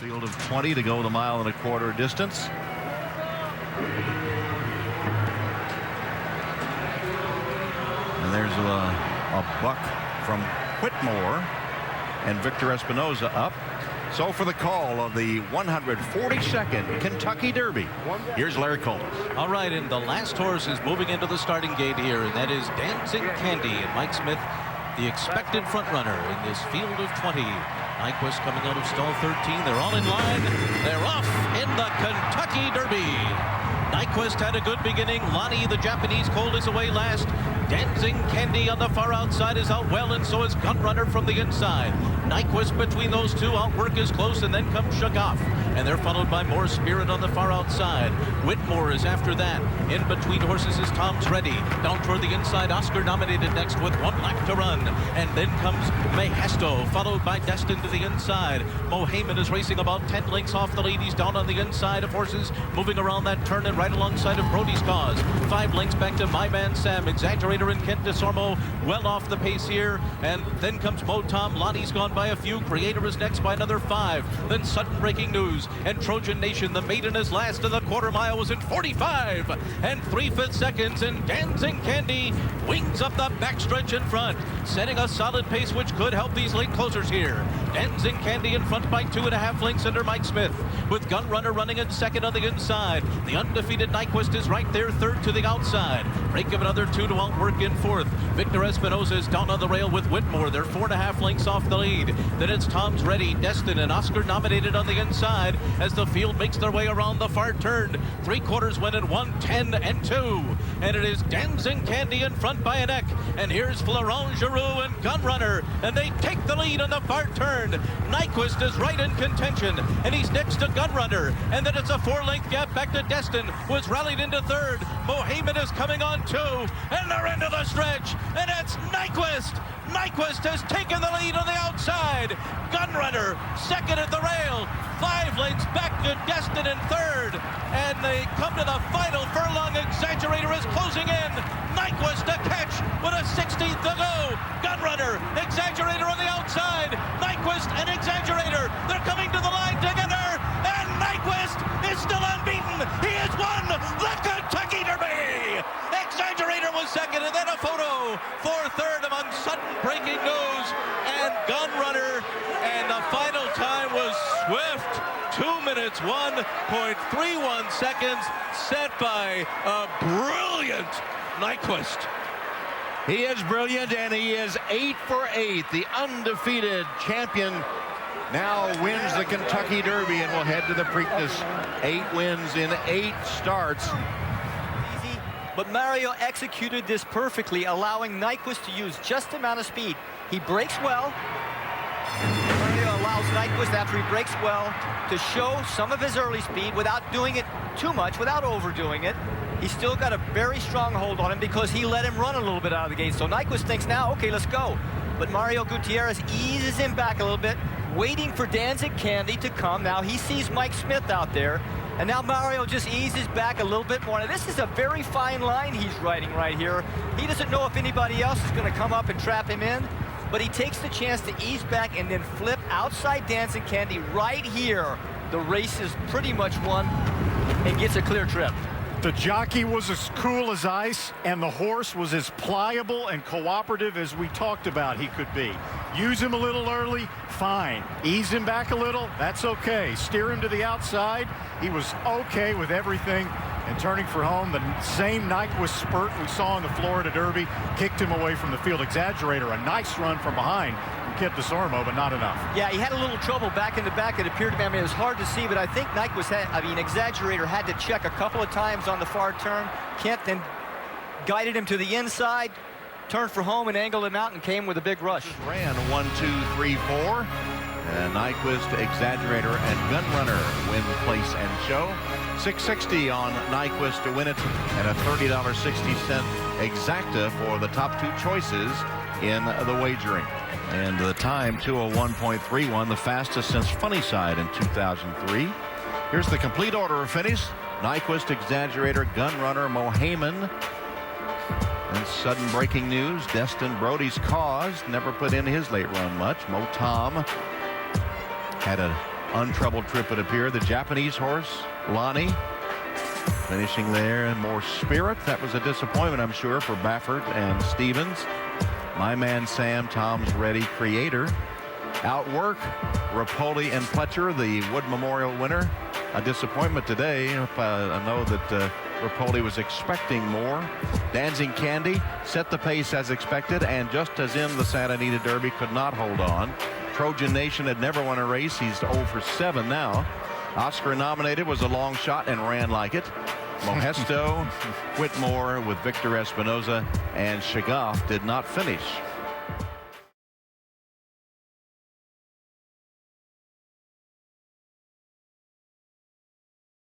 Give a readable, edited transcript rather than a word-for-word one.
Field of 20 to go the 1.25 mile distance. And there's a buck from Whitmore, and Victor Espinoza up. So for the call of the 142nd Kentucky Derby, here's Larry Coles. All right, and the last horse is moving into the starting gate here, and that is Dancing Candy, and Mike Smith, the expected front runner in this field of 20. Nyquist coming out of stall 13. They're all in line. They're off in the Kentucky Derby. Nyquist had a good beginning. Lonnie, the Japanese colt, is away last. Dancing Candy on the far outside is out well, and so is Gunrunner from the inside. Nyquist between those two. Outwork is close, and then comes Shagaf. And they're followed by More Spirit on the far outside. Whitmore is after that. In between horses is Tom's Ready. Down toward the inside, Oscar nominated next with 1 lap to run. And then comes Mehesto, followed by Destin to the inside. Mohayman is racing about 10 lengths off the lead. He's down on the inside of horses, moving around that turn and right alongside of Brody's Cause. 5 lengths back to My Man Sam. Exaggerator and Kent DeSormo well off the pace here. And then comes Mo Tom. Lonnie's gone by a few. Creator is next by another 5. Then sudden breaking news. And Trojan Nation, the maiden, is last, and the 1/4 mile was in 45 and 3/5 seconds. And Dancing Candy wings up the backstretch in front, setting a solid pace which could help these late closers here. Dancing Candy in front by 2.5 lengths under Mike Smith, with Gunrunner running in second on the inside. The undefeated Nyquist is right there, third to the outside. Break of another 2 to Outwork in fourth. Victor Espinoza is down on the rail with Whitmore. They're 4.5 lengths off the lead. Then it's Tom's Ready, Destin, and Oscar nominated on the inside as the field makes their way around the far turn. 3/4 went in 1:10 and 2. And it is Dancing Candy in front by a neck. And here's Florent Giroux and Gunrunner, and they take the lead on the far turn. Nyquist is right in contention, and he's next to Gunrunner. And then it's a 4-length gap back to Destin, who has rallied into third. Mohayman is coming on too, and they're into the stretch, and it's Nyquist. Nyquist has taken the lead on the outside. Gunrunner second at the rail. 5 lengths back to Destin in third. And they come to the final furlong. Exaggerator is closing in. Nyquist to catch with a 16th to go. Gunrunner, Exaggerator on the outside. Nyquist and Exaggerator, they're coming to the line together. And Nyquist is still unbeaten. He has won the Kentucky Derby. Exaggerator was second, and then a photo for third among sudden breaking news. And Gunrunner, and the final time was swift. 2 minutes, 1.31 seconds, set by a brilliant Nyquist. He is brilliant, and he is 8 for 8. The undefeated champion now wins the Kentucky Derby and will head to the Preakness. 8 wins in 8 starts. But Mario executed this perfectly, allowing Nyquist to use just the amount of speed. He breaks well. Mario allows Nyquist, after he breaks well, to show some of his early speed without doing it too much, without overdoing it. He's still got a very strong hold on him because he let him run a little bit out of the gate. So Nyquist thinks now, okay, let's go. But Mario Gutierrez eases him back a little bit, waiting for Dancing Candy to come. Now he sees Mike Smith out there. And now Mario just eases back a little bit more. Now this is a very fine line he's riding right here. He doesn't know if anybody else is going to come up and trap him in, but he takes the chance to ease back and then flip outside Dancing Candy right here. The race is pretty much won and gets a clear trip. The jockey was as cool as ice, and the horse was as pliable and cooperative as we talked about he could be. Use him a little early, fine. Ease him back a little, that's okay. Steer him to the outside, he was okay with everything. And turning for home, the same Nyquist spurt we saw in the Florida Derby kicked him away from the field. Exaggerator, a nice run from behind from Kent DeSormo, but not enough. Yeah, he had a little trouble back in the back. It appeared to me, I mean, it was hard to see, but I think Exaggerator had to check a couple of times on the far turn. Kent then guided him to the inside, turned for home and angled him out and came with a big rush. Ran 1, 2, 3, 4. And Nyquist, Exaggerator, and Gunrunner win place and show. $6.60 on Nyquist to win it, and a $30.60 exacta for the top 2 choices in the wagering. And the time, 2:01.31, the fastest since Funnyside in 2003. Here's the complete order of finish. Nyquist, Exaggerator, Gunrunner, Mohayman. And sudden breaking news, Destin Brody's Cause never put in his late run much. Mo Tom had a untroubled trip would appear. The Japanese horse, Lonnie, finishing there in more spirit. That was a disappointment, I'm sure, for Baffert and Stevens. My man Sam, Tom's Ready creator. Outwork, Rapoli and Pletcher, the Wood Memorial winner. A disappointment today. I know that Rapoli was expecting more. Dancing Candy set the pace as expected, and just as in the Santa Anita Derby, could not hold on. Trojan Nation had never won a race. He's 0 for 7 now. Oscar Nominated was a long shot and ran like it. Mohesto, Whitmore with Victor Espinoza, and Shagaf did not finish.